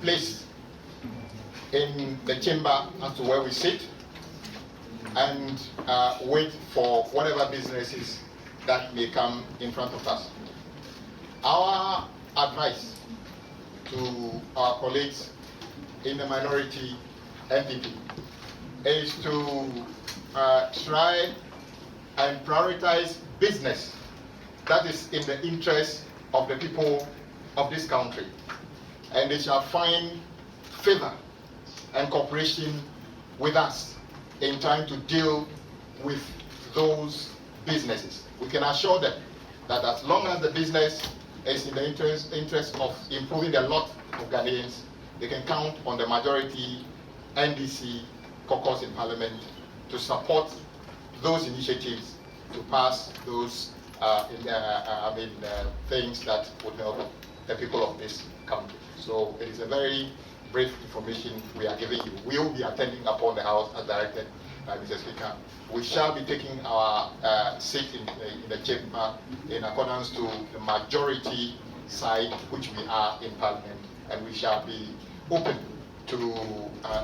place in the chamber as to where we sit and wait for whatever businesses that may come in front of us. Our advice to our colleagues in the minority NDC is to try and prioritize business that is in the interest of the people of this country, and they shall find favor and cooperation with us in trying to deal with those businesses. We can assure them that as long as the business is in the interest of improving the lot of Ghanaians, they can count on the majority NDC caucus in Parliament to support those initiatives to pass those things that would help the people of this country. So it is a very brief information we are giving you. We will be attending upon the House as directed by Mr. Speaker. We shall be taking our seat in the chamber in accordance to the majority side, which we are in Parliament, and we shall be open to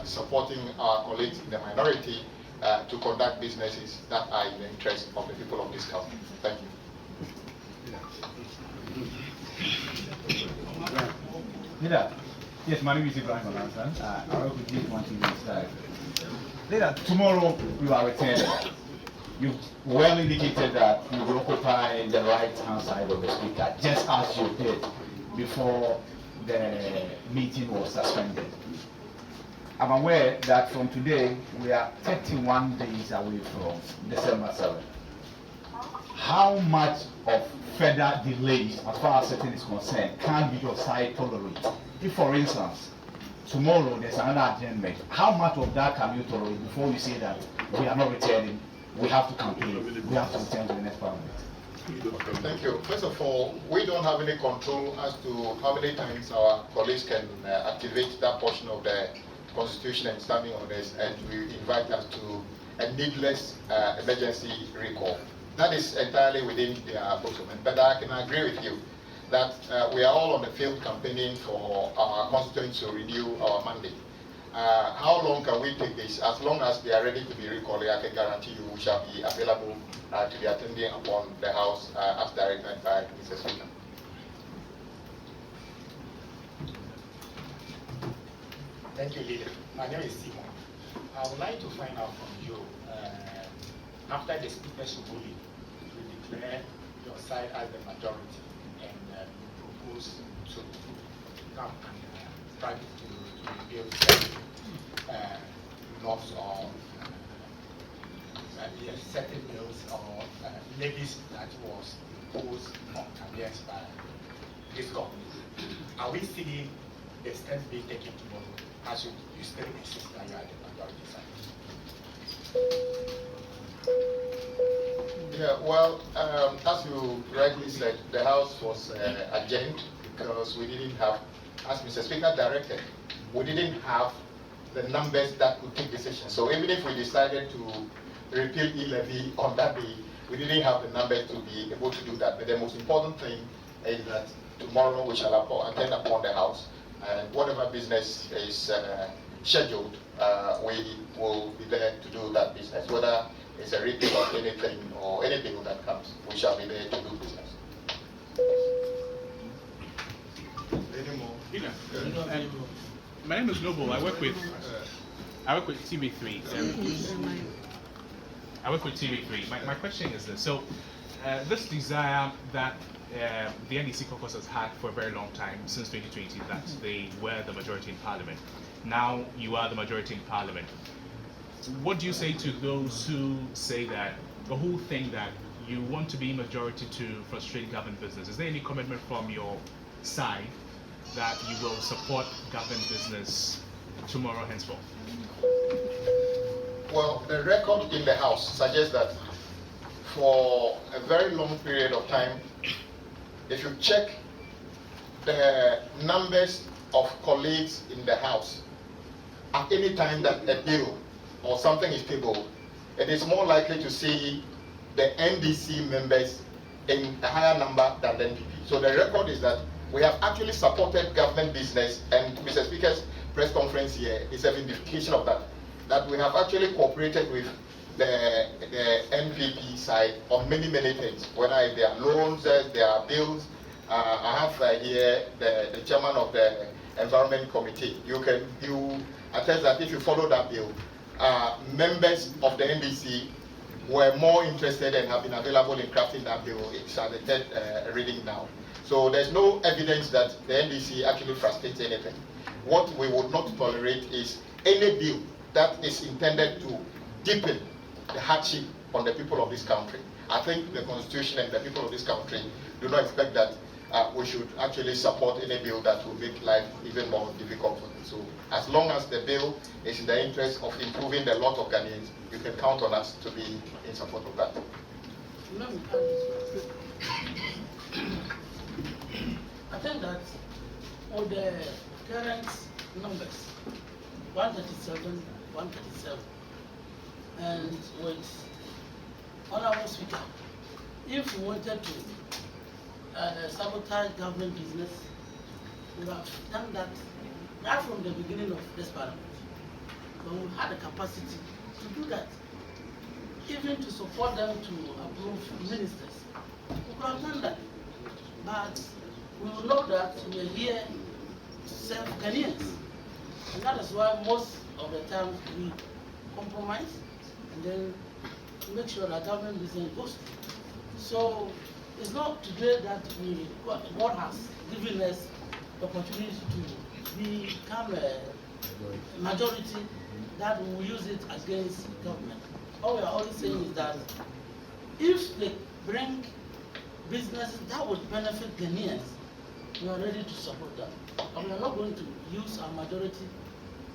supporting our colleagues in the minority to conduct businesses that are in the interest of the people of this country. Thank you. Leader, yes, my name is Ibrahim Alansan. I work with this one TV side. Leader, tomorrow you are returning. You've well indicated that you will occupy the right-hand side of the speaker, just as you did before the meeting was suspended. I'm aware that from today, we are 31 days away from December 7th. How much of further delays, as far as certain is concerned, can your side tolerate? If, for instance, tomorrow there's another adjournment, how much of that can you tolerate before you say that we are not returning, we have to campaign, we have to return to the next Parliament? Thank you. First of all, we don't have any control as to how many times our colleagues can activate that portion of the Constitution and standing orders, and we invite us to a needless emergency recall. That is entirely within their procurement. But I can agree with you that we are all on the field campaigning for our constituents to renew our mandate. How long can we take this? As long as they are ready to be recalled, I can guarantee you we shall be available to be attending upon the House as directed by Mr. Speaker. Thank you, Leader. My name is Simon. I would like to find out from you, after the Speaker's ruling, you declare your side as the majority and you propose to come and try to build laws or certain bills or levies that was imposed on Ghanaians by this government. Are we seeing the steps being taken tomorrow as you still insist that you are the majority side? Yeah, well, as you rightly said, the House was adjourned because we didn't have, as Mr. Speaker directed, we didn't have the numbers that could take decisions. So even if we decided to repeal e-levy on that day, we didn't have the numbers to be able to do that. But the most important thing is that tomorrow we shall attend upon the House, and whatever business is scheduled, we will be there to do that business. Whether it's a repeal of anything or any bill that comes, we shall be there to do business. Any more? My name is Noble. I work with TV3. I work with TV3. My question is this: so this desire that the NDC caucus has had for a very long time, since 2020, that they were the majority in Parliament. Now you are the majority in Parliament. What do you say to those who say that, or who think that you want to be majority to frustrate government business? Is there any commitment from your side that you will support government business tomorrow henceforth? Well, the record in the House suggests that for a very long period of time, if you check the numbers of colleagues in the House, at any time that a bill or something is tabled, it is more likely to see the NDC members in a higher number than the NPP. So the record is that we have actually supported government business, and Mr. Speaker's press conference here is a vindication of that. That we have actually cooperated with the NPP side on many things, whether they are loans, there are bills. I have here the chairman of the Environment Committee. You attest that if you follow that bill, members of the NDC were more interested and have been available in crafting that bill. It's at the third reading now. So there's no evidence that the NDC actually frustrates anything. What we would not tolerate is any bill that is intended to deepen the hardship on the people of this country. I think the Constitution and the people of this country do not expect that we should actually support any bill that will make life even more difficult for them. So as long as the bill is in the interest of improving the lot of Ghanaians, you can count on us to be in support of that. I think that all the current numbers, 137, 137, and with Honorable Speaker, if we wanted to sabotage government business, we have done that right from the beginning of this parliament. But we had the capacity to do that, even to support them to approve ministers. We could have done that. But we will know that we are here to serve Ghanaians. And that is why most of the time we compromise and then make sure that government business goes through. So it's not today that God has given us the opportunity to become a majority that we will use it against government. All we are always saying is that if they bring businesses that would benefit Ghanaians, we are ready to support them. And we are not going to use our majority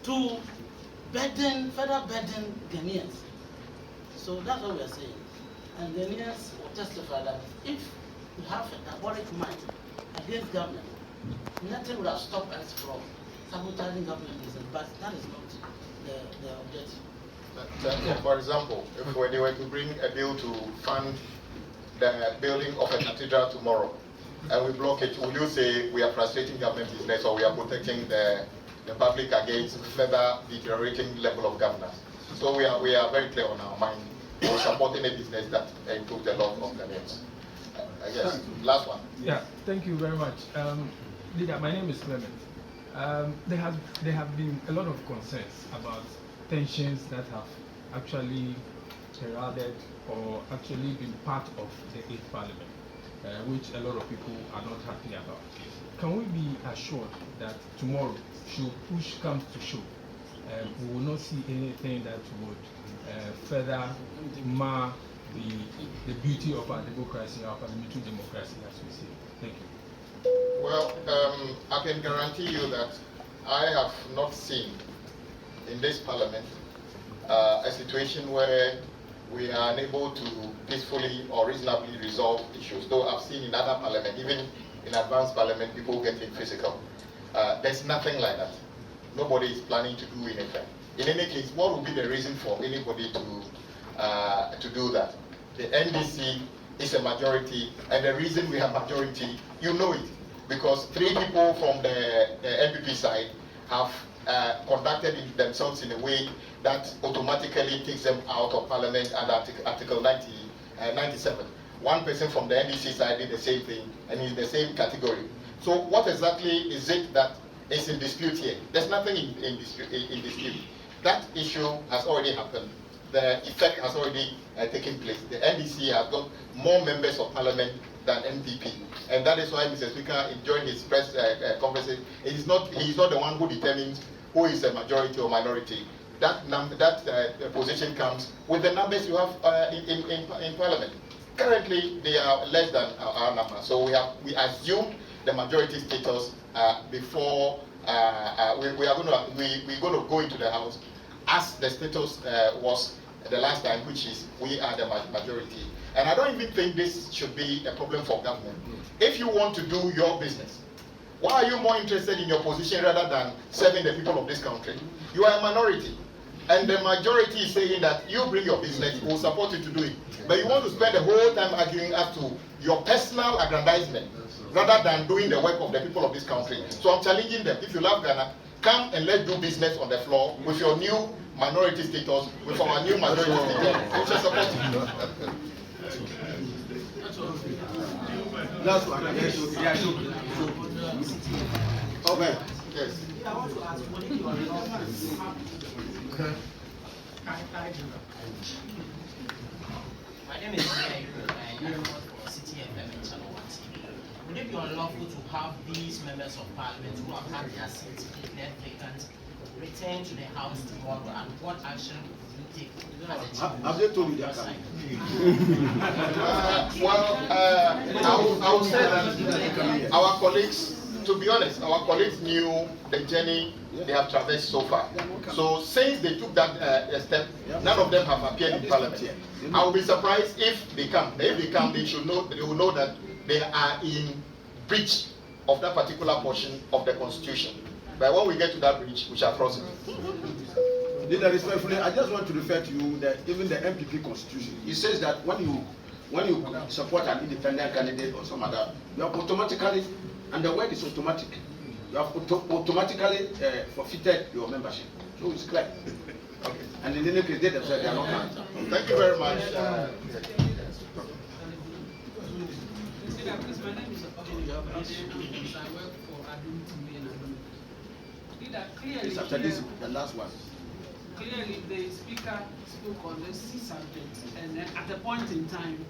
to further burden Ghanaians. So that's what we are saying. And Ghanaians will testify that if we have a diabolic mind against government, nothing would have stopped us from sabotaging government business, but that is not the objective. For example, if they were to bring a bill to fund the building of a cathedral tomorrow, and we block it, will you say we are frustrating government business or we are protecting the public against further deteriorating level of governance? So we are very clear on our mind. We are supporting a business that improves the lot of Ghanaians. I guess, last one. Yeah, thank you very much. Leader, my name is Clement. There have been a lot of concerns about tensions that have actually heralded or actually been part of the 8th Parliament, which a lot of people are not happy about. Can we be assured that tomorrow, should push comes to shove, we will not see anything that would further mar the beauty of our democracy, our parliamentary democracy, as we see? Thank you. Well, I can guarantee you that I have not seen in this Parliament a situation where we are unable to peacefully or reasonably resolve issues. Though I've seen in other Parliament, even in advanced Parliament, people getting physical. There's nothing like that. Nobody is planning to do anything. In any case, what would be the reason for anybody to do that? The NDC is a majority, and the reason we have majority, you know it, because 3 people from the NPP side have conducted themselves in a way that automatically takes them out of Parliament under Article 97. One person from the NDC side did the same thing and is in the same category. So what exactly is it that is in dispute here? There's nothing in dispute. That issue has already happened. The effect has already taken place. The NDC has got more members of Parliament than NPP, and that is why Mr. Speaker, during his press conference, he is not the one who determines who is a majority or minority. That position comes with the numbers you have in Parliament. Currently, they are less than our number, so we assume the majority status before we're going to go into the House as the status was the last time, which is we are the majority. And I don't even think this should be a problem for government. If you want to do your business, why are you more interested in your position rather than serving the people of this country? You are a minority, and the majority is saying that you bring your business, we'll support you to do it. But you want to spend the whole time arguing as to your personal aggrandizement rather than doing the work of the people of this country. So I'm challenging them. If you love Ghana, come and let's do business on the floor with your new minority status, with our new majority status. We shall support you. Last one. Okay. Yes. I want to ask, what is your My name is Jairo, and I work for City FM and Channel 1 TV. Would it be unlawful to have these members of parliament who have had their seats declared vacant return to the House tomorrow, and what action would you take as a Have they told you that? I would say that our colleagues, to be honest, our colleagues knew the journey they have traversed so far. So since they took that step, none of them have appeared in Parliament. I will be surprised if they come. If they come, they should know. They will know that they are in breach of that particular portion of the Constitution. But when we get to that breach, we shall cross it. Leader, respectfully, I just want to refer to you that even the MPP Constitution, it says that when you support an independent candidate or some other, you have automatically, and the word is automatic, you have automatically forfeited your membership. So it's clear. Okay. And in any case, they themselves, they are not counted. Thank you very much. My name is I work for Adum TV and Adum. Clearly, After this, the last one. Clearly, the speaker spoke on this subject, and then at a point in time,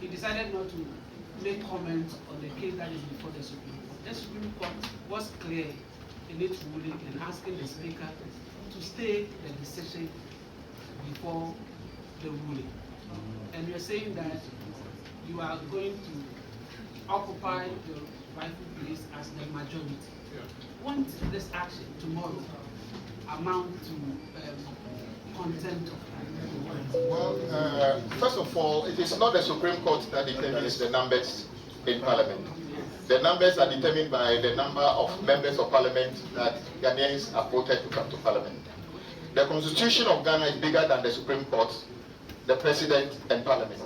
he decided not to make comments on the case that is before the Supreme Court. The Supreme Court was clear in its ruling and asking the speaker to stay the decision before the ruling. And you're saying that you are going to occupy your rightful place as the majority. Won't this action tomorrow amount to contempt of? Well, first of all, it is not the Supreme Court that determines the numbers in Parliament. The numbers are determined by the number of members of Parliament that Ghanaians have voted to come to Parliament. The Constitution of Ghana is bigger than the Supreme Court, the President, and Parliament.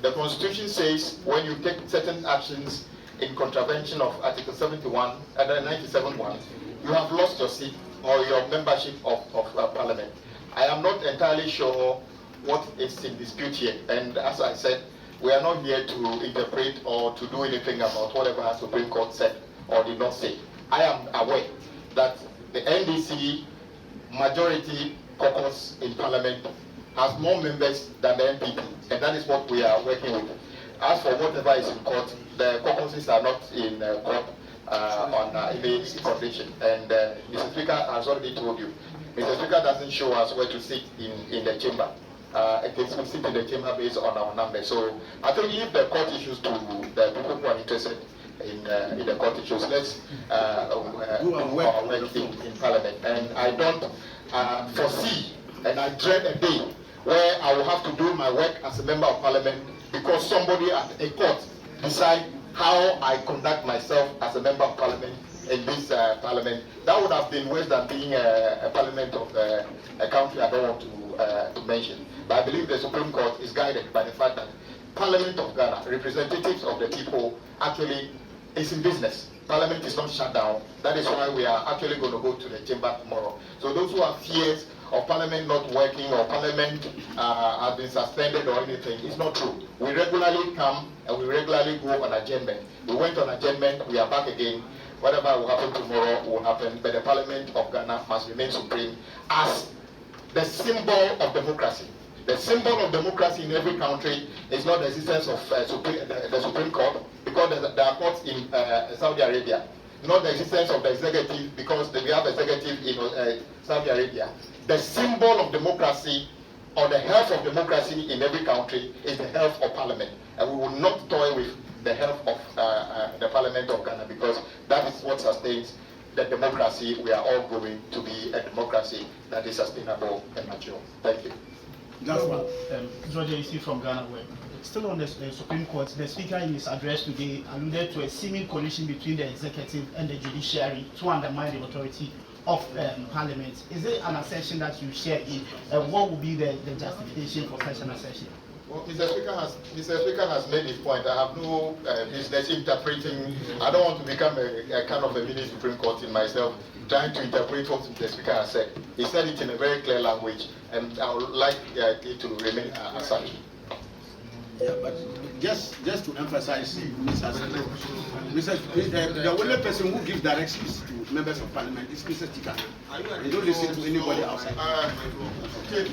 The Constitution says when you take certain actions in contravention of Article 71 and 97(1), you have lost your seat or your membership of Parliament. I am not entirely sure what is in dispute here, and as I said, we are not here to interpret or to do anything about whatever the Supreme Court said or did not say. I am aware that the NDC majority caucus in Parliament has more members than the NPP, and that is what we are working with. As for whatever is in court, the caucuses are not in court on any condition, and Mr. Speaker has already told you. Mr. Speaker doesn't show us where to sit in the chamber. It is we sit in the chamber based on our numbers. So I think if the court issues to the people who are interested in the court issues, let's work in Parliament. And I don't foresee, and I dread a day where I will have to do my work as a member of Parliament because somebody at a court decide how I conduct myself as a member of Parliament in this Parliament. That would have been worse than being a Parliament of a country I don't want to mention. But I believe the Supreme Court is guided by the fact that Parliament of Ghana, representatives of the people, actually is in business. Parliament is not shut down. That is why we are actually going to go to the chamber tomorrow. So those who have fears of Parliament not working or Parliament has been suspended or anything, it's not true. We regularly come and we regularly go on adjournment. We went on adjournment, we are back again. Whatever will happen tomorrow will happen, but the Parliament of Ghana must remain supreme as the symbol of democracy. The symbol of democracy in every country is not the existence of the Supreme Court, because there are courts in Saudi Arabia. Not the existence of the executive, because we have executive in Saudi Arabia. The symbol of democracy, or the health of democracy in every country, is the health of Parliament. And we will not toy with the health of the Parliament of Ghana, because that is what sustains the democracy. We are all going to be a democracy that is sustainable and mature. Thank you. George AC from Ghana Web. Still on the Supreme Court, the Speaker in his address today alluded to a seeming coalition between the executive and the judiciary to undermine the authority of Parliament. Is it an assertion that you share in? What would be the justification for such an assertion? Well, Mr. Speaker has made his point. I have no business interpreting. I don't want to become a kind of a mini Supreme Court in myself, trying to interpret what the Speaker has said. He said it in a very clear language, and I would like it to remain as such. Yeah, but just to emphasize, the only person who gives directions to members of parliament is Mr. Speaker. They don't listen to anybody outside. Okay.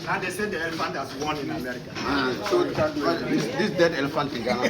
And they said the elephant has won in America. So this dead elephant in Ghana.